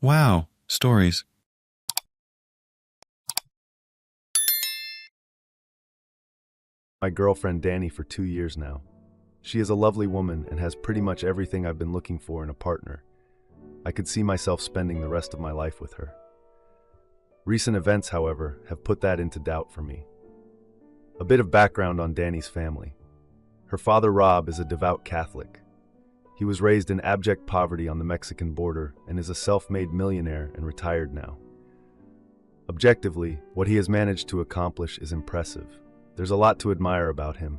Wow, stories. My girlfriend Danny for 2 years now. She is a lovely woman and has pretty much everything I've been looking for in a partner. I could see myself spending the rest of my life with her. Recent events, however, have put that into doubt for me. A bit of background on Danny's family. Her father, Rob, is a devout Catholic. He was raised in abject poverty on the Mexican border and is a self-made millionaire and retired now. Objectively, what he has managed to accomplish is impressive. There's a lot to admire about him.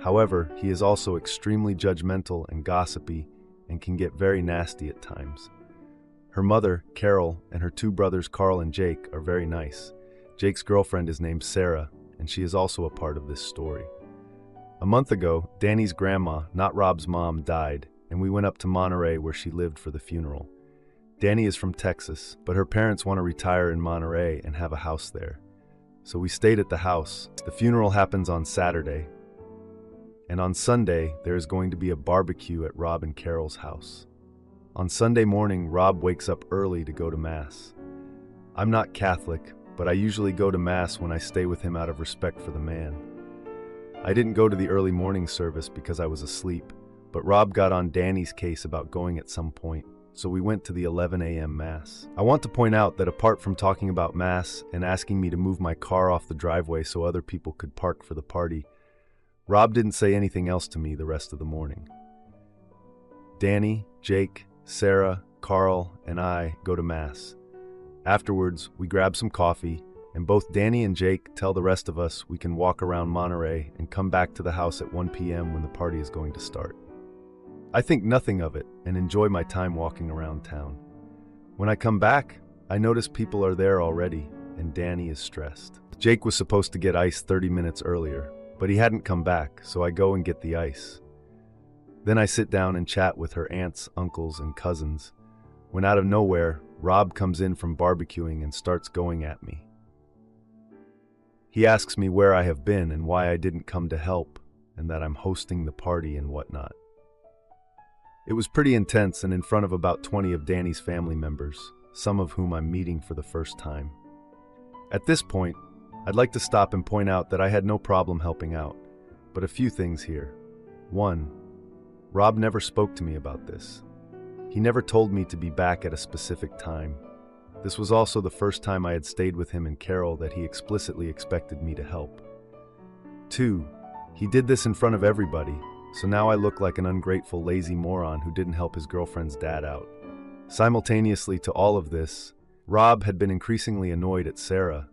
However, he is also extremely judgmental and gossipy and can get very nasty at times. Her mother, Carol, and her two brothers, Carl and Jake, are very nice. Jake's girlfriend is named Sarah, and she is also a part of this story. A month ago, Danny's grandma, not Rob's mom, died, and we went up to Monterey where she lived for the funeral. Danny is from Texas, but her parents want to retire in Monterey and have a house there. So we stayed at the house. The funeral happens on Saturday, and on Sunday, there is going to be a barbecue at Rob and Carol's house. On Sunday morning, Rob wakes up early to go to Mass. I'm not Catholic, but I usually go to Mass when I stay with him out of respect for the man. I didn't go to the early morning service because I was asleep, but Rob got on Danny's case about going at some point, so we went to the 11 a.m. Mass. I want to point out that apart from talking about Mass and asking me to move my car off the driveway so other people could park for the party, Rob didn't say anything else to me the rest of the morning. Danny, Jake, Sarah, Carl, and I go to Mass. Afterwards, we grab some coffee, and both Danny and Jake tell the rest of us we can walk around Monterey and come back to the house at 1 p.m. when the party is going to start. I think nothing of it and enjoy my time walking around town. When I come back, I notice people are there already, and Danny is stressed. Jake was supposed to get ice 30 minutes earlier, but he hadn't come back, so I go and get the ice. Then I sit down and chat with her aunts, uncles, and cousins, when out of nowhere, Rob comes in from barbecuing and starts going at me. He asks me where I have been and why I didn't come to help, and that I'm hosting the party and whatnot. It was pretty intense and in front of about 20 of Danny's family members, some of whom I'm meeting for the first time. At this point, I'd like to stop and point out that I had no problem helping out, but a few things here. 1. Rob never spoke to me about this. He never told me to be back at a specific time. This was also the first time I had stayed with him and Carol that he explicitly expected me to help. 2. He did this in front of everybody, so now I look like an ungrateful, lazy moron who didn't help his girlfriend's dad out. Simultaneously to all of this, Rob had been increasingly annoyed at Sarah,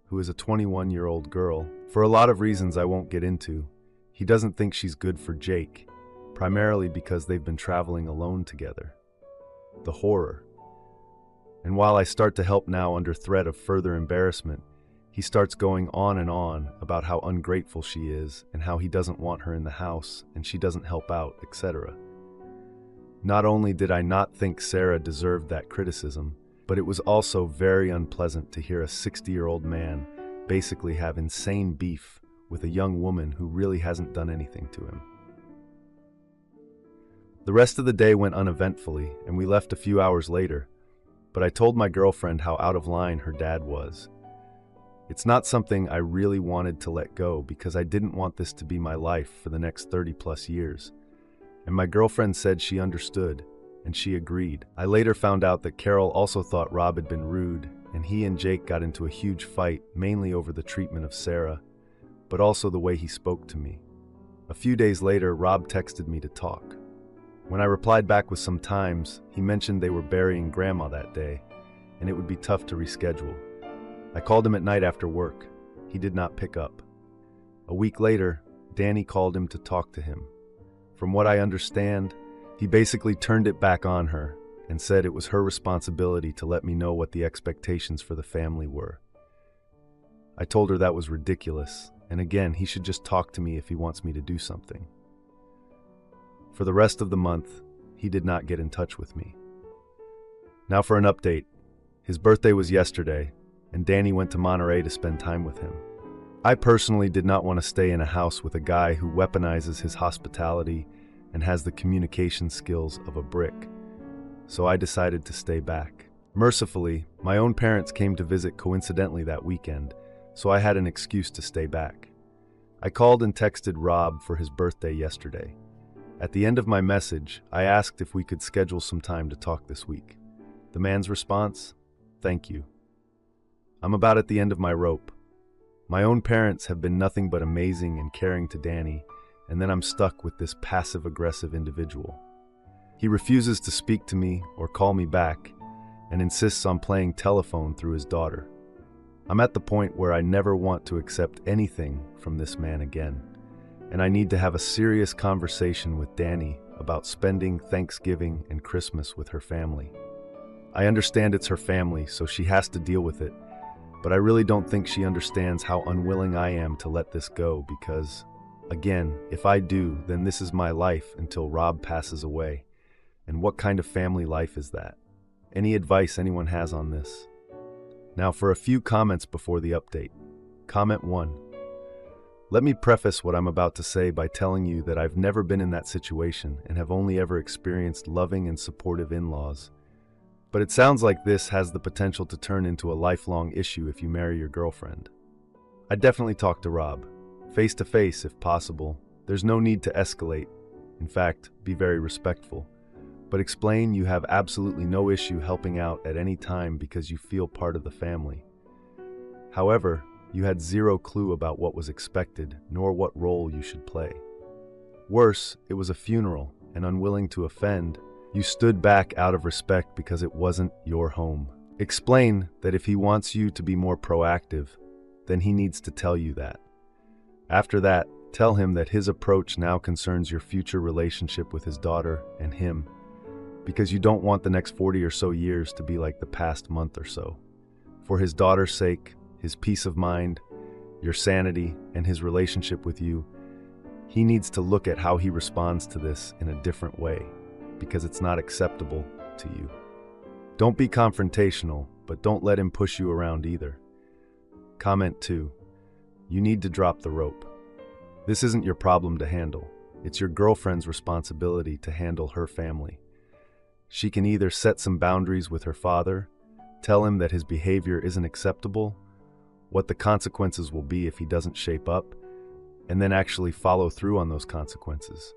who is a 21-year-old girl, for a lot of reasons I won't get into. He doesn't think she's good for Jake, primarily because they've been traveling alone together. The horror. And while I start to help now under threat of further embarrassment, he starts going on and on about how ungrateful she is and how he doesn't want her in the house and she doesn't help out, etc. Not only did I not think Sarah deserved that criticism, but it was also very unpleasant to hear a 60-year-old man basically have insane beef with a young woman who really hasn't done anything to him. The rest of the day went uneventfully, and we left a few hours later, but I told my girlfriend how out of line her dad was. It's not something I really wanted to let go because I didn't want this to be my life for the next 30+ years. And my girlfriend said she understood, and she agreed. I later found out that Carol also thought Rob had been rude, and he and Jake got into a huge fight, mainly over the treatment of Sarah, but also the way he spoke to me. A few days later, Rob texted me to talk. When I replied back with some times, he mentioned they were burying Grandma that day, and it would be tough to reschedule. I called him at night after work. He did not pick up. A week later, Danny called him to talk to him. From what I understand, he basically turned it back on her and said it was her responsibility to let me know what the expectations for the family were. I told her that was ridiculous, and again, he should just talk to me if he wants me to do something. For the rest of the month, he did not get in touch with me. Now for an update. His birthday was yesterday, and Danny went to Monterey to spend time with him. I personally did not want to stay in a house with a guy who weaponizes his hospitality and has the communication skills of a brick, so I decided to stay back. Mercifully, my own parents came to visit coincidentally that weekend, so I had an excuse to stay back. I called and texted Rob for his birthday yesterday. At the end of my message, I asked if we could schedule some time to talk this week. The man's response? Thank you. I'm about at the end of my rope. My own parents have been nothing but amazing and caring to Danny, and then I'm stuck with this passive-aggressive individual. He refuses to speak to me or call me back, and insists on playing telephone through his daughter. I'm at the point where I never want to accept anything from this man again, and I need to have a serious conversation with Danny about spending Thanksgiving and Christmas with her family. I understand it's her family, so she has to deal with it, but I really don't think she understands how unwilling I am to let this go because, again, if I do, then this is my life until Rob passes away. And what kind of family life is that? Any advice anyone has on this? Now for a few comments before the update. Comment 1. Let me preface what I'm about to say by telling you that I've never been in that situation and have only ever experienced loving and supportive in-laws. But it sounds like this has the potential to turn into a lifelong issue if you marry your girlfriend. I'd definitely talk to Rob, face to face if possible. There's no need to escalate. In fact, be very respectful. But explain you have absolutely no issue helping out at any time because you feel part of the family. However, you had zero clue about what was expected, nor what role you should play. Worse, it was a funeral, and unwilling to offend, you stood back out of respect because it wasn't your home. Explain that if he wants you to be more proactive, then he needs to tell you that. After that, tell him that his approach now concerns your future relationship with his daughter and him, because you don't want the next 40 or so years to be like the past month or so. For his daughter's sake, his peace of mind, your sanity, and his relationship with you, he needs to look at how he responds to this in a different way, because it's not acceptable to you. Don't be confrontational, but don't let him push you around either. Comment 2. You need to drop the rope. This isn't your problem to handle. It's your girlfriend's responsibility to handle her family. She can either set some boundaries with her father, tell him that his behavior isn't acceptable, what the consequences will be if he doesn't shape up, and then actually follow through on those consequences.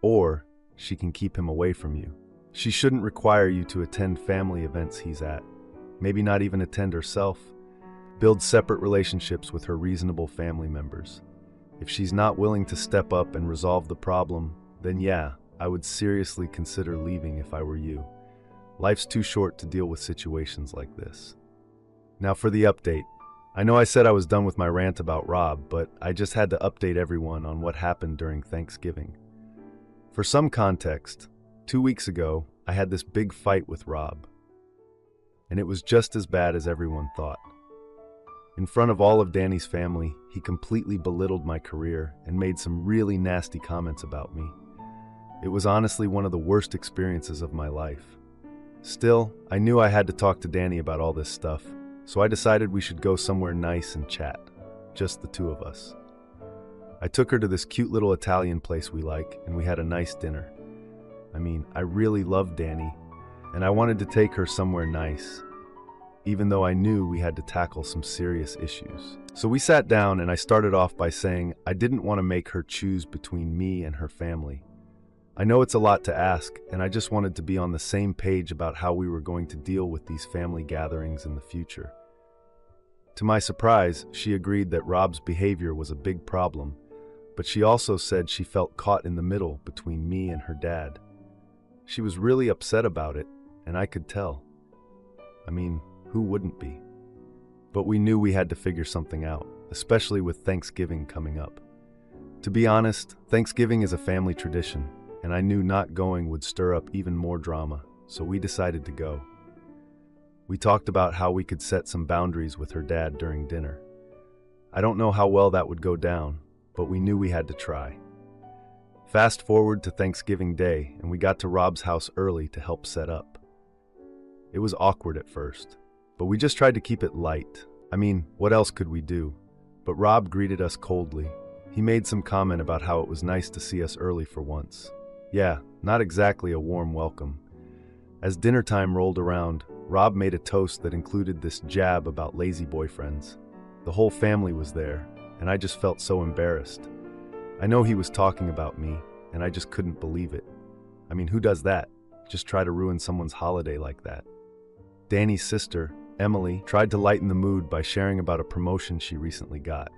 Or she can keep him away from you. She shouldn't require you to attend family events he's at, maybe not even attend herself. Build separate relationships with her reasonable family members. If she's not willing to step up and resolve the problem, then yeah, I would seriously consider leaving if I were you. Life's too short to deal with situations like this. Now for the update. I know I said I was done with my rant about Rob, but I just had to update everyone on what happened during Thanksgiving. For some context, 2 weeks ago, I had this big fight with Rob. And it was just as bad as everyone thought. In front of all of Danny's family, he completely belittled my career and made some really nasty comments about me. It was honestly one of the worst experiences of my life. Still, I knew I had to talk to Danny about all this stuff, so I decided we should go somewhere nice and chat, just the two of us. I took her to this cute little Italian place we like, and we had a nice dinner. I mean, I really loved Danny, and I wanted to take her somewhere nice, even though I knew we had to tackle some serious issues. So we sat down and I started off by saying I didn't want to make her choose between me and her family. I know it's a lot to ask, and I just wanted to be on the same page about how we were going to deal with these family gatherings in the future. To my surprise, she agreed that Rob's behavior was a big problem, but she also said she felt caught in the middle between me and her dad. She was really upset about it, and I could tell. I mean, who wouldn't be? But we knew we had to figure something out, especially with Thanksgiving coming up. To be honest, Thanksgiving is a family tradition, and I knew not going would stir up even more drama, so we decided to go. We talked about how we could set some boundaries with her dad during dinner. I don't know how well that would go down, but we knew we had to try. Fast forward to Thanksgiving Day, and we got to Rob's house early to help set up. It was awkward at first, but we just tried to keep it light. I mean, what else could we do? But Rob greeted us coldly. He made some comment about how it was nice to see us early for once. Yeah, not exactly a warm welcome. As dinner time rolled around, Rob made a toast that included this jab about lazy boyfriends. The whole family was there, and I just felt so embarrassed. I know he was talking about me, and I just couldn't believe it. I mean, who does that? Just try to ruin someone's holiday like that. Danny's sister, Emily, tried to lighten the mood by sharing about a promotion she recently got.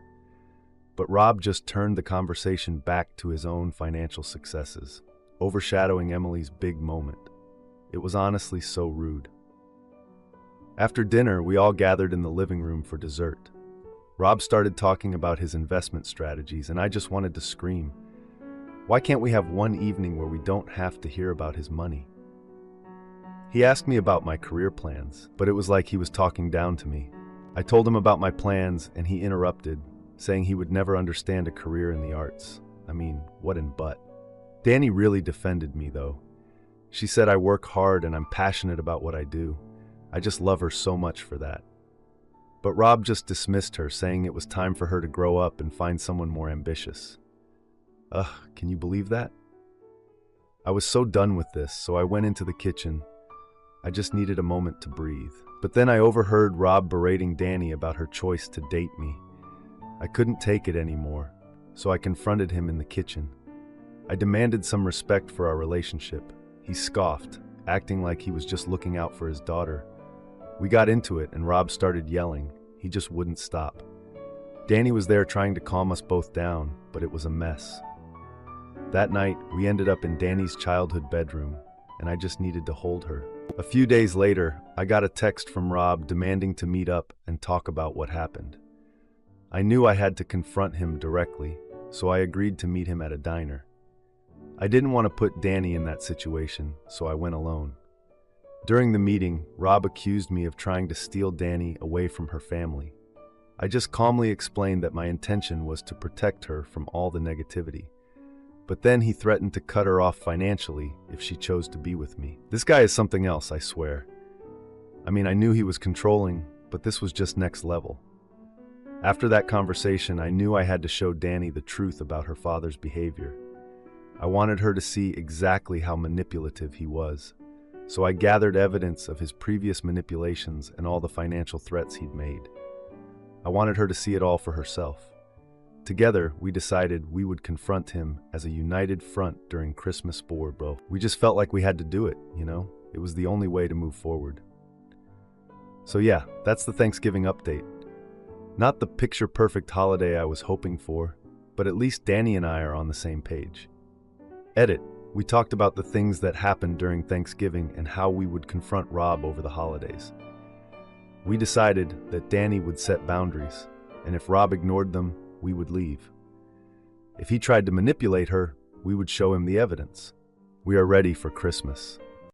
But Rob just turned the conversation back to his own financial successes, overshadowing Emily's big moment. It was honestly so rude. After dinner, we all gathered in the living room for dessert. Rob started talking about his investment strategies, and I just wanted to scream. Why can't we have one evening where we don't have to hear about his money? He asked me about my career plans, but it was like he was talking down to me. I told him about my plans, and he interrupted, saying he would never understand a career in the arts. I mean, what in butt. Danny really defended me, though. She said I work hard and I'm passionate about what I do. I just love her so much for that. But Rob just dismissed her, saying it was time for her to grow up and find someone more ambitious. Can you believe that? I was so done with this, so I went into the kitchen. I just needed a moment to breathe. But then I overheard Rob berating Danny about her choice to date me. I couldn't take it anymore, so I confronted him in the kitchen. I demanded some respect for our relationship. He scoffed, acting like he was just looking out for his daughter. We got into it and Rob started yelling. He just wouldn't stop. Danny was there trying to calm us both down, but it was a mess. That night, we ended up in Danny's childhood bedroom, and I just needed to hold her. A few days later, I got a text from Rob demanding to meet up and talk about what happened. I knew I had to confront him directly, so I agreed to meet him at a diner. I didn't want to put Danny in that situation, so I went alone. During the meeting, Rob accused me of trying to steal Danny away from her family. I just calmly explained that my intention was to protect her from all the negativity. But then he threatened to cut her off financially if she chose to be with me. This guy is something else, I swear. I mean, I knew he was controlling, but this was just next level. After that conversation, I knew I had to show Danny the truth about her father's behavior. I wanted her to see exactly how manipulative he was. So I gathered evidence of his previous manipulations and all the financial threats he'd made. I wanted her to see it all for herself. Together, we decided we would confront him as a united front during Christmas board, bro. We just felt like we had to do it, you know? It was the only way to move forward. So yeah, that's the Thanksgiving update. Not the picture-perfect holiday I was hoping for, but at least Danny and I are on the same page. Edit. We talked about the things that happened during Thanksgiving and how we would confront Rob over the holidays. We decided that Danny would set boundaries, and if Rob ignored them, we would leave. If he tried to manipulate her, we would show him the evidence. We are ready for Christmas.